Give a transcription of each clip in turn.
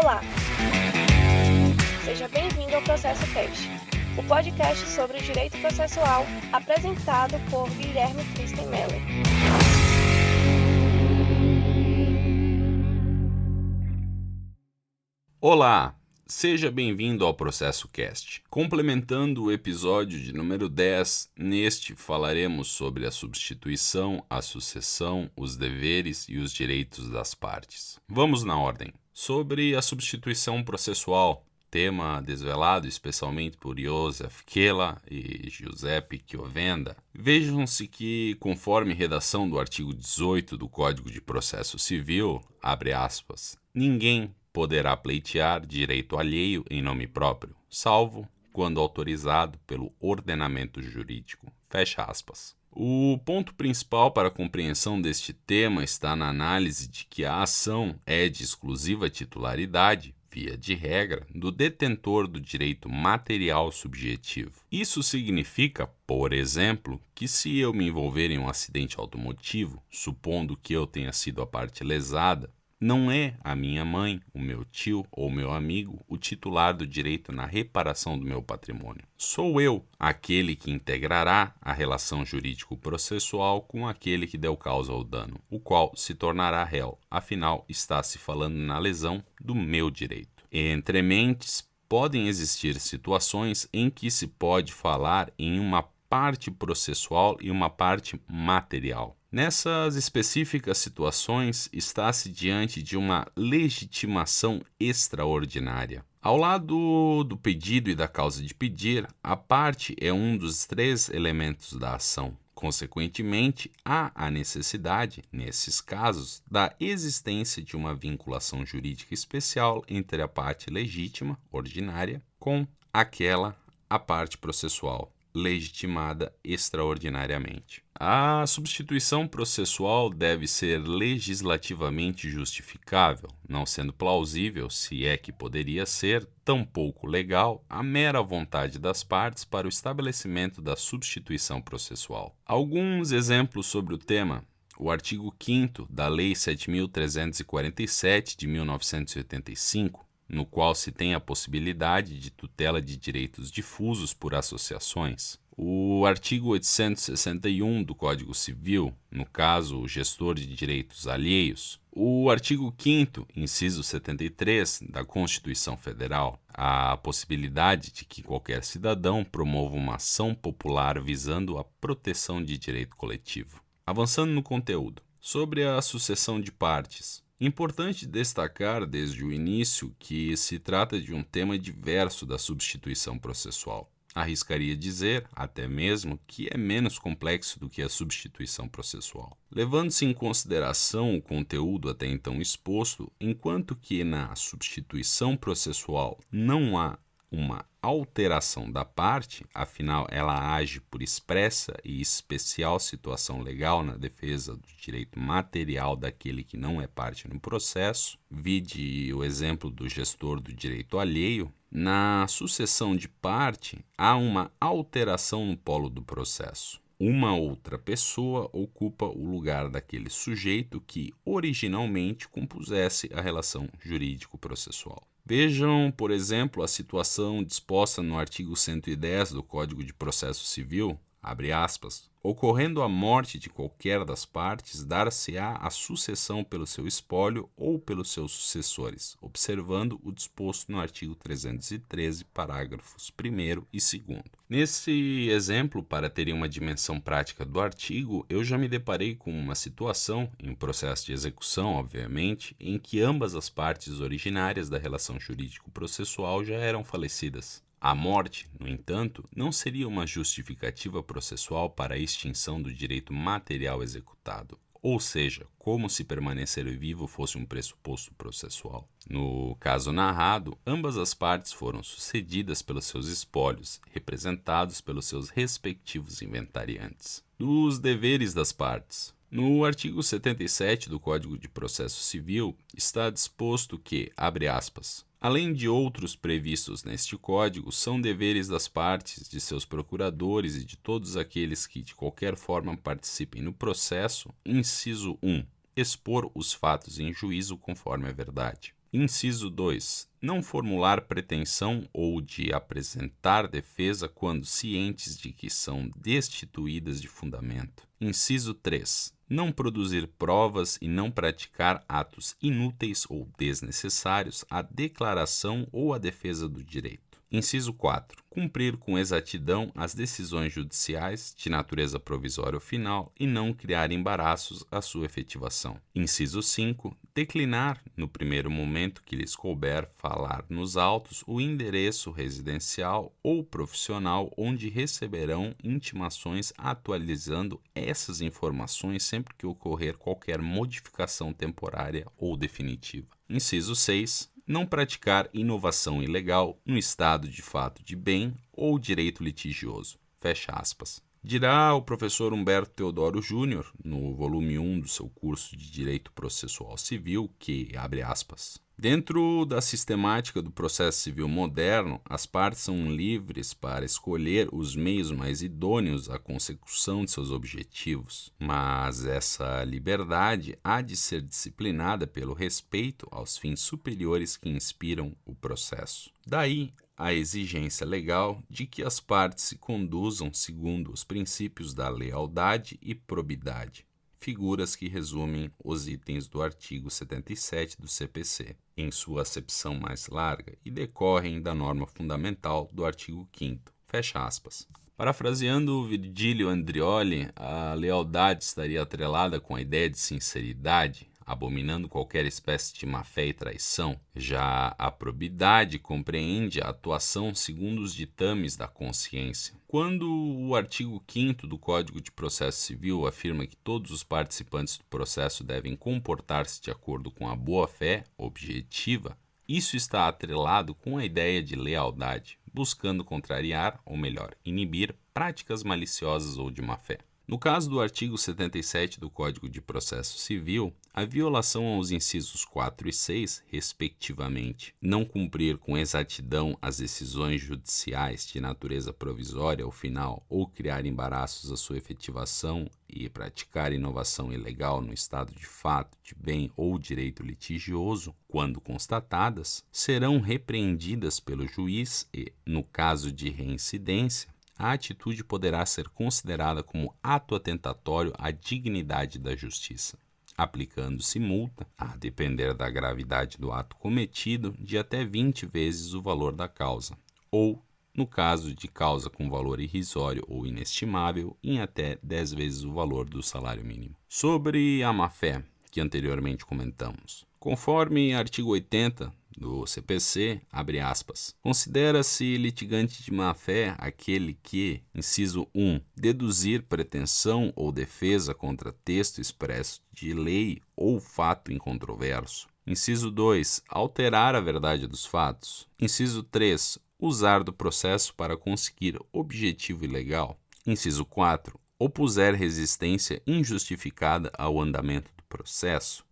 Olá! Seja bem-vindo ao Processo Cast, o podcast sobre o direito processual apresentado por Guilherme Kristen Meller. Olá! Seja bem-vindo ao Processo Cast. Complementando o episódio de número 10, neste falaremos sobre a substituição, a sucessão, os deveres e os direitos das partes. Vamos na ordem. Sobre a substituição processual, tema desvelado especialmente por Joseph Kela e Giuseppe Chiovenda, vejam-se que, conforme redação do artigo 18 do Código de Processo Civil, abre aspas, ninguém poderá pleitear direito alheio em nome próprio, salvo quando autorizado pelo ordenamento jurídico. Fecha aspas. O ponto principal para a compreensão deste tema está na análise de que a ação é de exclusiva titularidade, via de regra, do detentor do direito material subjetivo. Isso significa, por exemplo, que se eu me envolver em um acidente automotivo, supondo que eu tenha sido a parte lesada, não é a minha mãe, o meu tio ou meu amigo o titular do direito na reparação do meu patrimônio. Sou eu aquele que integrará a relação jurídico-processual com aquele que deu causa ao dano, o qual se tornará réu, afinal está se falando na lesão do meu direito. Entre mentes, podem existir situações em que se pode falar em uma parte processual e uma parte material. Nessas específicas situações, está-se diante de uma legitimação extraordinária. Ao lado do pedido e da causa de pedir, a parte é um dos três elementos da ação. Consequentemente, há a necessidade, nesses casos, da existência de uma vinculação jurídica especial entre a parte legítima, ordinária, com a parte processual, legitimada extraordinariamente. A substituição processual deve ser legislativamente justificável, não sendo plausível, se é que poderia ser, tampouco legal, a mera vontade das partes para o estabelecimento da substituição processual. Alguns exemplos sobre o tema. O artigo 5º da Lei 7.347 de 1985, no qual se tem a possibilidade de tutela de direitos difusos por associações. O artigo 861 do Código Civil, no caso, o gestor de direitos alheios. O artigo 5º, inciso 73, da Constituição Federal, a possibilidade de que qualquer cidadão promova uma ação popular visando a proteção de direito coletivo. Avançando no conteúdo. Sobre a sucessão de partes. Importante destacar desde o início que se trata de um tema diverso da substituição processual. Arriscaria dizer, até mesmo, que é menos complexo do que a substituição processual. Levando-se em consideração o conteúdo até então exposto, enquanto que na substituição processual não há uma alteração da parte, afinal ela age por expressa e especial situação legal na defesa do direito material daquele que não é parte no processo, vide o exemplo do gestor do direito alheio, na sucessão de parte há uma alteração no polo do processo. Uma outra pessoa ocupa o lugar daquele sujeito que originalmente compusesse a relação jurídico-processual. Vejam, por exemplo, a situação disposta no artigo 110 do Código de Processo Civil, abre aspas, ocorrendo a morte de qualquer das partes, dar-se-á a sucessão pelo seu espólio ou pelos seus sucessores, observando o disposto no artigo 313, parágrafos 1º e 2º. Nesse exemplo, para terem uma dimensão prática do artigo, eu já me deparei com uma situação, em processo de execução, obviamente, em que ambas as partes originárias da relação jurídico-processual já eram falecidas. A morte, no entanto, não seria uma justificativa processual para a extinção do direito material executado, ou seja, como se permanecer vivo fosse um pressuposto processual. No caso narrado, ambas as partes foram sucedidas pelos seus espólios, representados pelos seus respectivos inventariantes. Dos deveres das partes. No artigo 77 do Código de Processo Civil está disposto que, abre aspas, além de outros previstos neste Código, são deveres das partes, de seus procuradores e de todos aqueles que de qualquer forma participem no processo, inciso 1, expor os fatos em juízo conforme a verdade. Inciso 2. Não formular pretensão ou de apresentar defesa quando cientes de que são destituídas de fundamento. Inciso 3. Não produzir provas e não praticar atos inúteis ou desnecessários à declaração ou à defesa do direito. Inciso 4. Cumprir com exatidão as decisões judiciais de natureza provisória ou final e não criar embaraços à sua efetivação. Inciso 5. Declinar, no primeiro momento que lhes couber, falar nos autos o endereço residencial ou profissional onde receberão intimações atualizando essas informações sempre que ocorrer qualquer modificação temporária ou definitiva. Inciso 6. Não praticar inovação ilegal no estado de fato de bem ou direito litigioso. Fecha aspas. Dirá o professor Humberto Teodoro Júnior, no volume 1 do seu curso de Direito Processual Civil, que, abre aspas, dentro da sistemática do processo civil moderno, as partes são livres para escolher os meios mais idôneos à consecução de seus objetivos, mas essa liberdade há de ser disciplinada pelo respeito aos fins superiores que inspiram o processo. Daí a exigência legal de que as partes se conduzam segundo os princípios da lealdade e probidade, figuras que resumem os itens do artigo 77 do CPC, em sua acepção mais larga, e decorrem da norma fundamental do artigo 5º. Fecha aspas. Parafraseando Virgílio Andreoli, a lealdade estaria atrelada com a ideia de sinceridade, abominando qualquer espécie de má-fé e traição. Já a probidade compreende a atuação segundo os ditames da consciência. Quando o artigo 5º do Código de Processo Civil afirma que todos os participantes do processo devem comportar-se de acordo com a boa-fé objetiva, isso está atrelado com a ideia de lealdade, buscando contrariar, ou melhor, inibir, práticas maliciosas ou de má-fé. No caso do artigo 77 do Código de Processo Civil, a violação aos incisos 4 e 6, respectivamente, não cumprir com exatidão as decisões judiciais de natureza provisória ou final ou criar embaraços à sua efetivação e praticar inovação ilegal no estado de fato, de bem ou direito litigioso, quando constatadas, serão repreendidas pelo juiz e, no caso de reincidência, a atitude poderá ser considerada como ato atentatório à dignidade da justiça, aplicando-se multa, a depender da gravidade do ato cometido, de até 20 vezes o valor da causa, ou, no caso de causa com valor irrisório ou inestimável, em até 10 vezes o valor do salário mínimo. Sobre a má-fé, que anteriormente comentamos, conforme artigo 80 do CPC, abre aspas, considera-se litigante de má-fé aquele que, inciso 1, deduzir pretensão ou defesa contra texto expresso de lei ou fato incontroverso. Inciso 2, alterar a verdade dos fatos. Inciso 3, usar do processo para conseguir objetivo ilegal. Inciso 4, opuser resistência injustificada ao andamento do processo.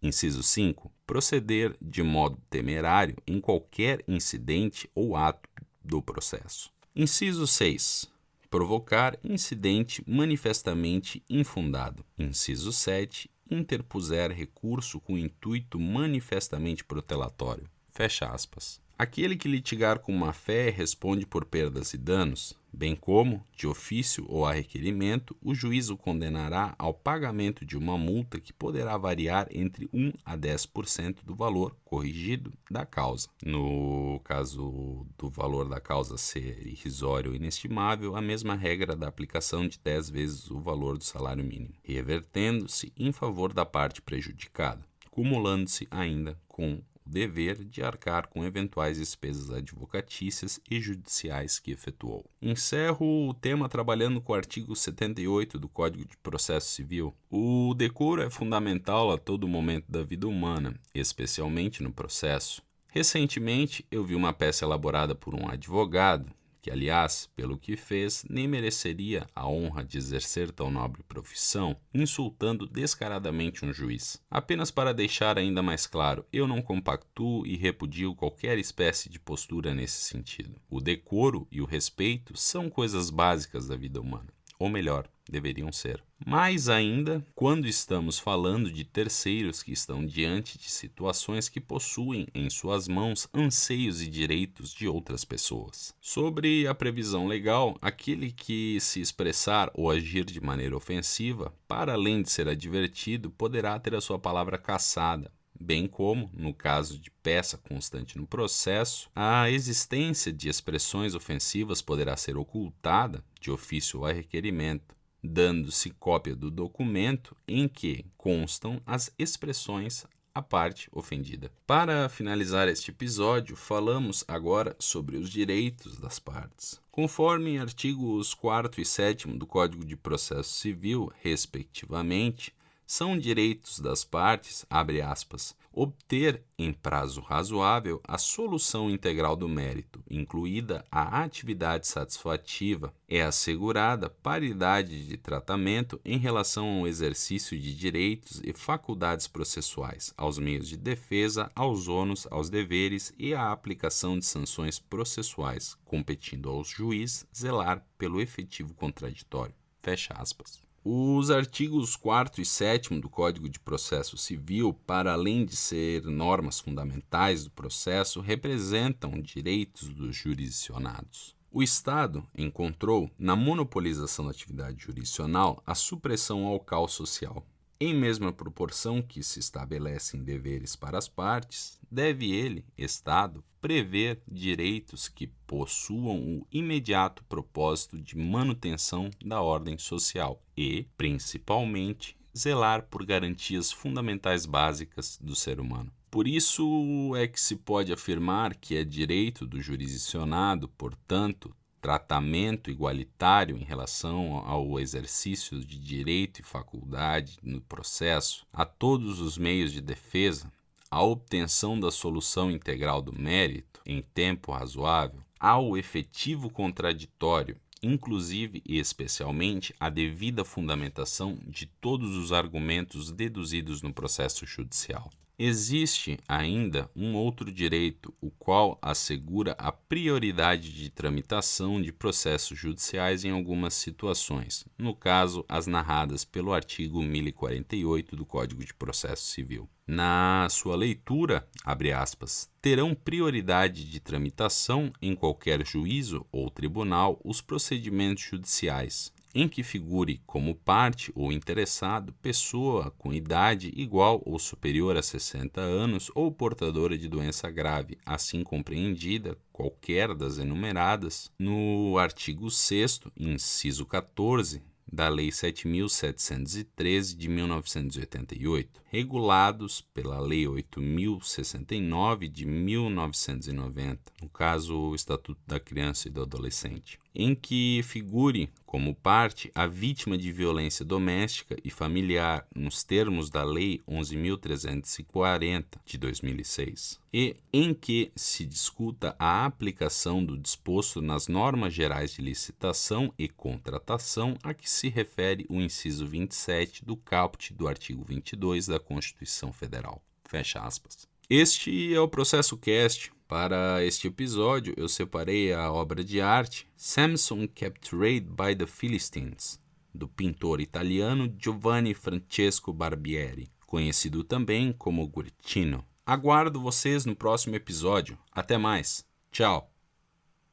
Inciso 5. Proceder de modo temerário em qualquer incidente ou ato do processo. Inciso 6. Provocar incidente manifestamente infundado. Inciso 7. Interpuser recurso com intuito manifestamente protelatório. Fecha aspas. Aquele que litigar com má-fé responde por perdas e danos, bem como, de ofício ou a requerimento, o juiz o condenará ao pagamento de uma multa que poderá variar entre 1 a 10% do valor corrigido da causa. No caso do valor da causa ser irrisório ou inestimável, a mesma regra da aplicação de 10 vezes o valor do salário mínimo, revertendo-se em favor da parte prejudicada, cumulando-se ainda com o dever de arcar com eventuais despesas advocatícias e judiciais que efetuou. Encerro o tema trabalhando com o artigo 78 do Código de Processo Civil. O decoro é fundamental a todo momento da vida humana, especialmente no processo. Recentemente, eu vi uma peça elaborada por um advogado, que, aliás, pelo que fez, nem mereceria a honra de exercer tão nobre profissão, insultando descaradamente um juiz. Apenas para deixar ainda mais claro, eu não compactuo e repudio qualquer espécie de postura nesse sentido. O decoro e o respeito são coisas básicas da vida humana. ou melhor, deveriam ser. Mais ainda, quando estamos falando de terceiros que estão diante de situações que possuem em suas mãos anseios e direitos de outras pessoas. Sobre a previsão legal, aquele que se expressar ou agir de maneira ofensiva, para além de ser advertido, poderá ter a sua palavra cassada, bem como, no caso de peça constante no processo, a existência de expressões ofensivas poderá ser ocultada de ofício ou a requerimento, dando-se cópia do documento em que constam as expressões à parte ofendida. Para finalizar este episódio, falamos agora sobre os direitos das partes. Conforme artigos 4º e 7º do Código de Processo Civil, respectivamente, são direitos das partes, abre aspas, obter em prazo razoável a solução integral do mérito, incluída a atividade satisfativa. É assegurada paridade de tratamento em relação ao exercício de direitos e faculdades processuais, aos meios de defesa, aos ônus, aos deveres e à aplicação de sanções processuais, competindo aos juízes zelar pelo efetivo contraditório. Fecha aspas. Os artigos 4º e 7º do Código de Processo Civil, para além de ser normas fundamentais do processo, representam direitos dos jurisdicionados. O Estado encontrou, na monopolização da atividade jurisdicional, a supressão ao caos social. Em mesma proporção que se estabelecem deveres para as partes, deve ele, Estado, prever direitos que possuam o imediato propósito de manutenção da ordem social e, principalmente, zelar por garantias fundamentais básicas do ser humano. Por isso é que se pode afirmar que é direito do jurisdicionado, portanto, tratamento igualitário em relação ao exercício de direito e faculdade no processo, a todos os meios de defesa, a obtenção da solução integral do mérito em tempo razoável, ao efetivo contraditório, inclusive e especialmente a devida fundamentação de todos os argumentos deduzidos no processo judicial. Existe ainda um outro direito, o qual assegura a prioridade de tramitação de processos judiciais em algumas situações, no caso, as narradas pelo artigo 1048 do Código de Processo Civil. Na sua leitura, abre aspas, terão prioridade de tramitação em qualquer juízo ou tribunal os procedimentos judiciais, em que figure como parte ou interessado pessoa com idade igual ou superior a 60 anos ou portadora de doença grave, assim compreendida qualquer das enumeradas no artigo 6º, inciso 14, da Lei 7.713 de 1988, regulados pela Lei 8.069 de 1990, no caso o Estatuto da Criança e do Adolescente, em que figure como parte a vítima de violência doméstica e familiar nos termos da Lei 11.340 de 2006, e em que se discuta a aplicação do disposto nas normas gerais de licitação e contratação a que se refere o inciso 27 do caput do artigo 22 da Constituição Federal. Fecha aspas. Este é o Processo Cast. Para este episódio, eu separei a obra de arte Samson Captured by the Philistines, do pintor italiano Giovanni Francesco Barbieri, conhecido também como Guercino. Aguardo vocês no próximo episódio. Até mais. Tchau.